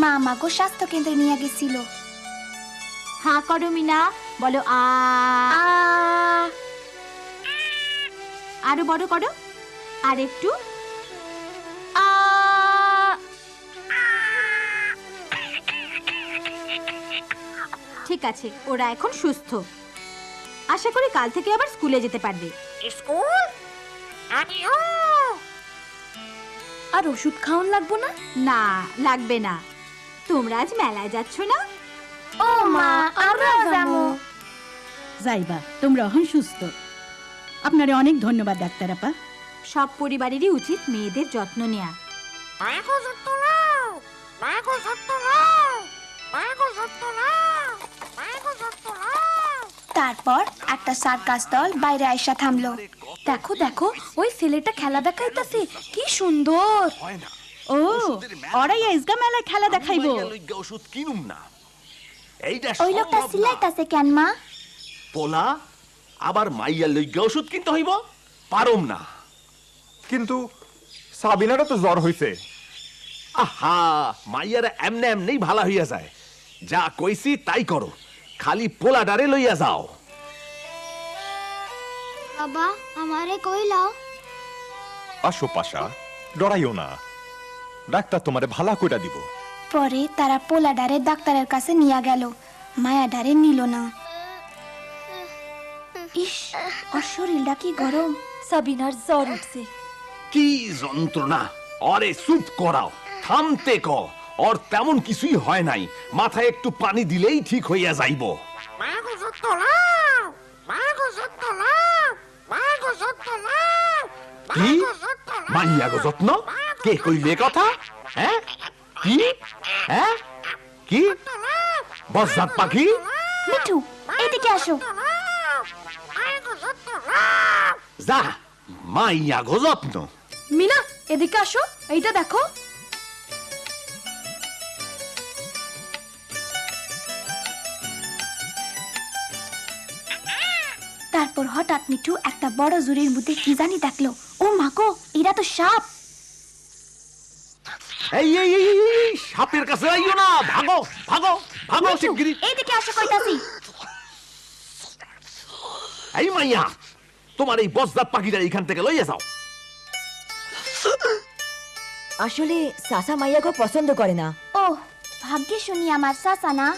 মা আমাকে স্বাস্থ্য কেন্দ্রে নিয়ে গেছিল। হাঁ করো মিনা, বলো আ। আরো বড় করো, আর একটু। ঠিক আছে, ওরা এখন সুস্থ। আশা করি কাল থেকে আবার স্কুলে যেতে পারবে। স্কুল? আর ওষুধ খাওয়ান লাগবো না? না, লাগবে না। তোমরা আজ মেলায় যাচ্ছ না? ও মা, আমরা যাবো। যাইবা, তোমরা এখন সুস্থ। আপনারে অনেক ধন্যবাদ ডাক্তার আপা। সব পরিবারেরই উচিত মেয়েদের যত্ন নেয়া। তারপর একটা সার্কাস দল বাইরে আইসা থামলো। দেখো দেখো, ওই ছেলেটা খেলা দেখাইতাছে, কি সুন্দর। ও, ওরাই আজকে মেলায় খেলা দেখাইবো। ওষুধ কিনুম না, এইটা ওই লোকটা সিলাইতাছে কেন মা? পোলা আবার মাইয়া লইগা ওষুধ কিনতে হইব, পারুম না। কিন্তু সাবিনারও তো জ্বর হইছে। আহা, মাইয়ারা এমনে এমনেই ভালো হইয়া যায়। যা কইছি তাই করো, খালি পোলাডারে লইয়া যাও। বাবা, আমারে কইলাও। আসো পাশা, ডরাইও না, ডাক্তার তোমারে ভালা কইরা দিব। পরে তারা পোলাডারে ডাক্তারের কাছে নিয়ে গেল, মায়াডারে নিল না। ইস, ওর শরীরটা কি গরম। সাবিনার জ্বর উঠছে। কি যন্ত্রণা! অরে চুপ করাও, থামতে ক। ওর তেমন কিছুই হয় নাই, মাথায় একটু পানি দিলেই ঠিক হইয়া যাইব। কি মাইয়া গো যত্ন? কে কইলে কথা? হ্যাঁ কি? হ্যাঁ কি? বজ্জাত পাখি? মিঠু, এদিকে আসো। যা, মাইয়া গো যত্ন। মিনা, এদিকে আসো, এইটা দেখো। তারপর হঠাৎ মিঠু একটা বড় জুড়ির মধ্যে কি জানি দেখলো। ও মা গো, এরা তো সাপ। এই এই এই এই, এই, সাপের কাছে আইও না, ভাগো ভাগো ভাগো শিগগিরি। এইদিকে আসো কইতাছি। এই মাইয়া, তোমার এই বজ্জাত পাখিটা এখান থেকে লইয়া যাও। আসলে সাসা মাইয়াকে পছন্দ করে না। ও, ভাগ্যে শুনি আমার চাচা না।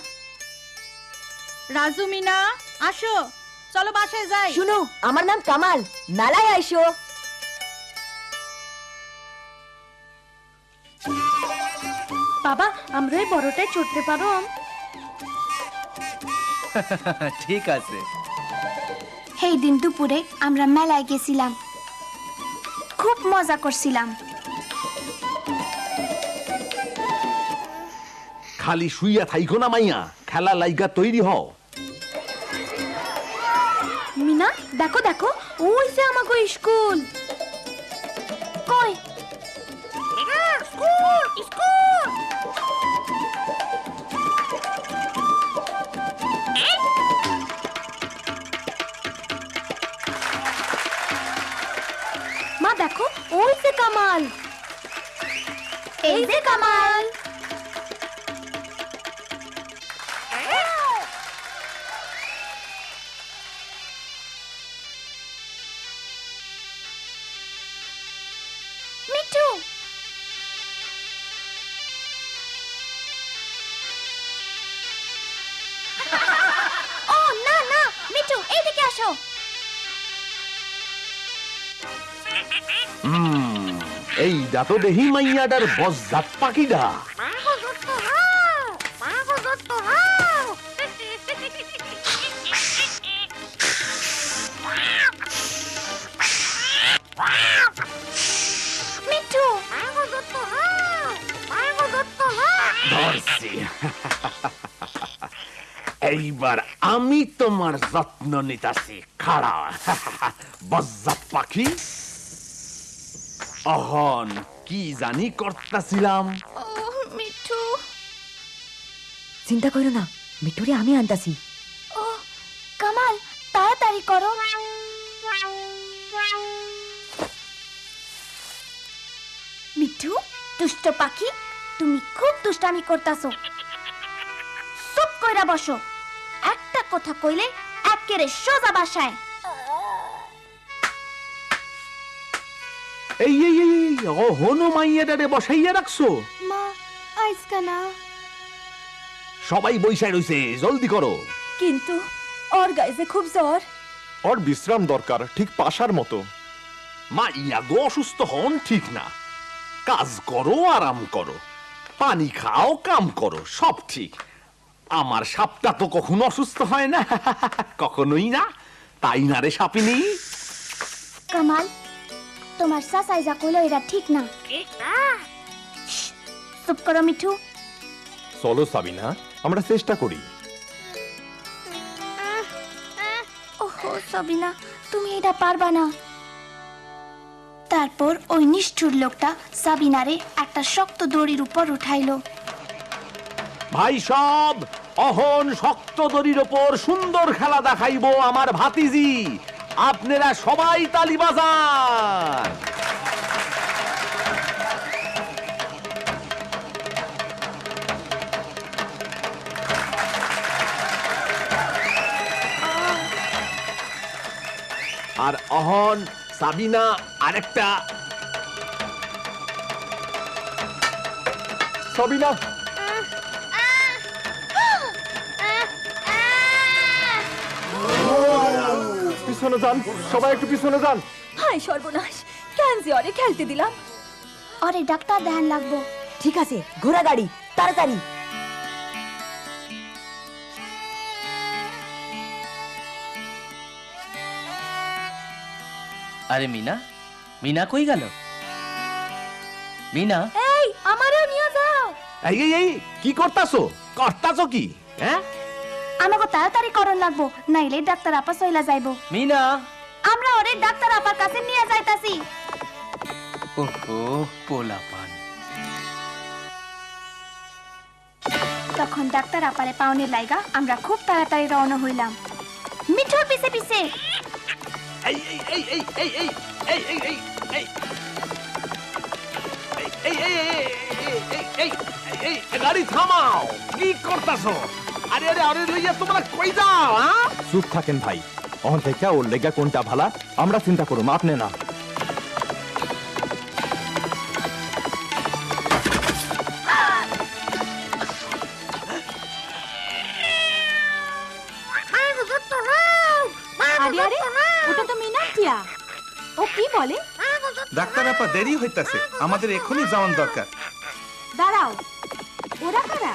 রাজু, মিনা, আসো, চলো বাসায় যাই। শুনো, আমার নাম কামাল, মেলায় আইসো। বাবা, আমরা এই বড়টাই চড়তে পারো? ঠিক আছে। সেই দিন দুপুরে আমরা মেলায় গেছিলাম, খুব মজা করছিলাম। খালি শুইয়া থাইকো না মাইয়া, খেলা লাইগা তৈরি হও। মিনা, দেখো দেখো, ওই যে আমাকে স্কুল। কই? মা দেখো, ওই যে কামাল। এই যে কামাল। মিঠু, ও না না, মিঠু এইদিকে আসো। এইটা তো দেহি মাইয়াটার বজ্জাত পাখিটা। মিঠু, ধরছি। এইবার আমি তোমার যত্ন নিতাছি, খাড়া। বজ্জাত পাখি, অহন কি জানি করতাছিলাম। মিঠু। চিন্তা করো না, মিঠুরে আমি আনতাছি। ও কামাল, তাড়াতাড়ি করো। মিঠু, দুষ্ট পাখি, তুমি খুব দুষ্টামি করতাছো। চুপ কইরা বসো, একটা কথা কইলে একেরে সোজা বাসায়। এই হনু মাইয়াটারে বসাইয়া রাখছো? মা আজকা না। সবাই বইসায় রইছে, জলদি করো। কিন্তু ওর গায়ে খুব জ্বর। ওর বিশ্রাম দরকার, ঠিক পাশার মতো। মাইয়া গো অসুস্থ হন ঠিক না, কাজ করো, আরাম করো, পানি খাও, কাম করো, সব ঠিক। আমার সাপটা তো কখনো অসুস্থ হয় না, কখনোই না, তাই না রে সাপিনী? কামাল, তোমার সাসাই যা কইলো এটা ঠিক না। চুপ করো মিঠু। চলো সাবিনা, আমরা চেষ্টা করি। ওহো সাবিনা, তুমি এটা পারবা না। তারপর ওই নিষ্ঠুর লোকটা সাবিনারে একটা শক্ত দড়ির উপর উঠাইলো। ভাই সব, অহন শক্ত দড়ির ওপর সুন্দর খেলা দেখাইবো আমার ভাতিজি। আপনারা সবাই তালি বাজান। আর অহন সাবিনা আরেকটা। সাবিনা, পিছনে যান, সবাই একটু পিছনে যান। হায় সর্বনাশ, কেন যে ওরে খেলতে দিলাম। আরে ডাক্তার দেখান লাগবো। ঠিক আছে, ঘোড়া গাড়ি, তাড়াতাড়ি। আরে মিনা, মিনা কই গেল? মিনা, এই আমারও নিয়ে যাও। এই কি করতাছো? করতাছো কি? হ্যাঁ, আমাকে তাড়াতাড়ি করণ লাগবো, নাইলে ডাক্তার আপা সইলা যাইবো। মিনা। আমরা ওরে ডাক্তার আপার কাছে নিয়ে যাইতাছি। ওহো, পোলাপান। তখন ডাক্তার আপারে পাওনে লাইগা আমরা খুব তাড়াতাড়ি রওনা হইলাম, মিঠুর পিছে পিছে। এই এই এই এই এই এই এই এই এই এই এই এই এই এই গাড়ি থামাও, কি করতাছো? আরে আরে আরে লইয়া তোমরা কই যাও? হ্যাঁ, চুপ থাকেন ভাই, অহন থেকে ওর লেগা কোনটা ভালা আমরা চিন্তা করুম, আপনি না। আরে আরে, ওটা তো মিনা টিয়া। ও কি বলে? ডাক্তার আপা, দেরি হইতাছে, আমাদের এখনই যাওয়ার দরকার। দাঁড়াও, ওরা কারা?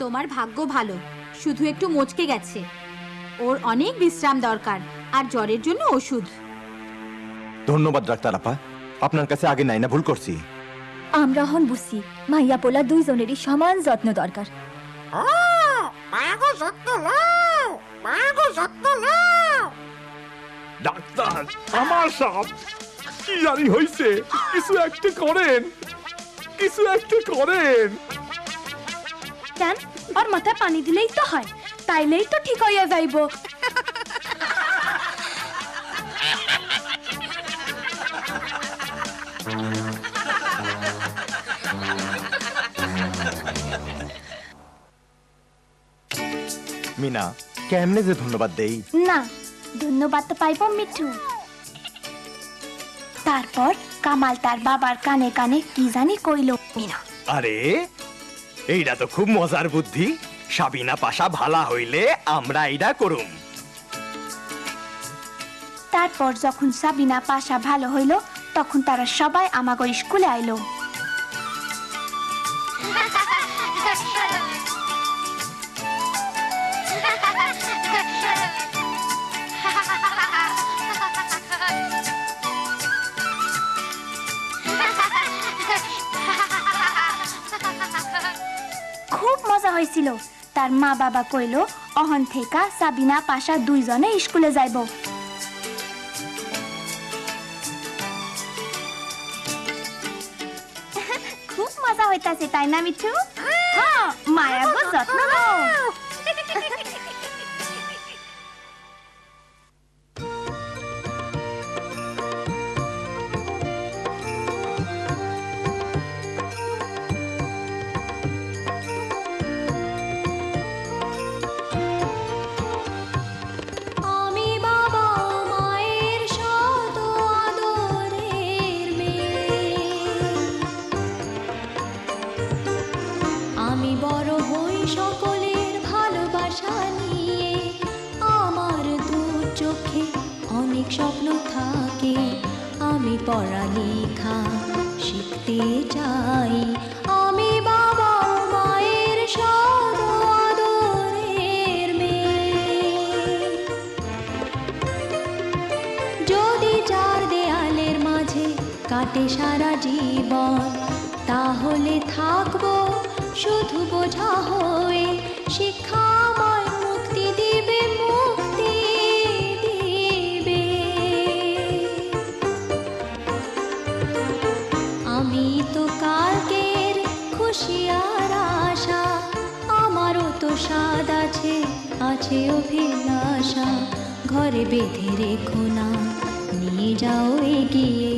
তোমার ভাগ্য ভালো, শুধু একটু মচকে গেছে। ওর অনেক বিশ্রাম দরকার, আর জ্বরের জন্য ওষুধ। ধন্যবাদ ডাক্তার আপা, আপনার কাছে আগে নাই না ভুল করছি। আমরা হন বুঝছি, মাইয়া পোলা দুইজনেরই সমান যত্ন দরকার। ডাক্তার, আমার সাপ কি জানি হইছে, কিছু একটা করেন, কিছু একটা করেন। কেন, আর মাথায় পানি দিলেই তো হয়, তাইলেই তো ঠিক হইয়া যাইবো। মিনা, কেমনে যে ধন্যবাদ দেই। না, ধন্যবাদ তো পাইবো মিঠু। তারপর কামাল তার বাবার কানে কানে কি জানি কইলো। মিনা, আরে এইটা তো খুব মজার বুদ্ধি। সাবিনা পাশা ভালা হইলে আমরা এইটা করুম। তারপর যখন সাবিনা পাশা ভালো হইলো, তখন তারা সবাই আমাগো স্কুলে আইলো। খুব মজা হয়েছিল। তার মা বাবা কইলো অহন থেকে সাবিনা পাশা দুইজনে স্কুলে যাইব। খুব মজা হইতাছে, তাই না মিঠু? হ্যাঁ, মায়া গো যত্ন নাও। চোখে অনেক স্বপ্ন থাকে, আমি পড়ালেখা শিখতে চাই, আমি বাবা ও মায়ের সদ আদরের মেয়ে। যদি চার দেয়ালের মাঝে কাটে সারা জীবন, তাহলে থাকবো শুধু বোঝা হয়ে, শিক্ষা আমায় মুক্তি দিবে, মুক্তি দিবে। আমি তো কালকের খুশি আর আশা, আমারও তো স্বাদ আছে, আছে অভিলাষা, ঘরে বেঁধে রেখো না, নিয়ে যাও এগিয়ে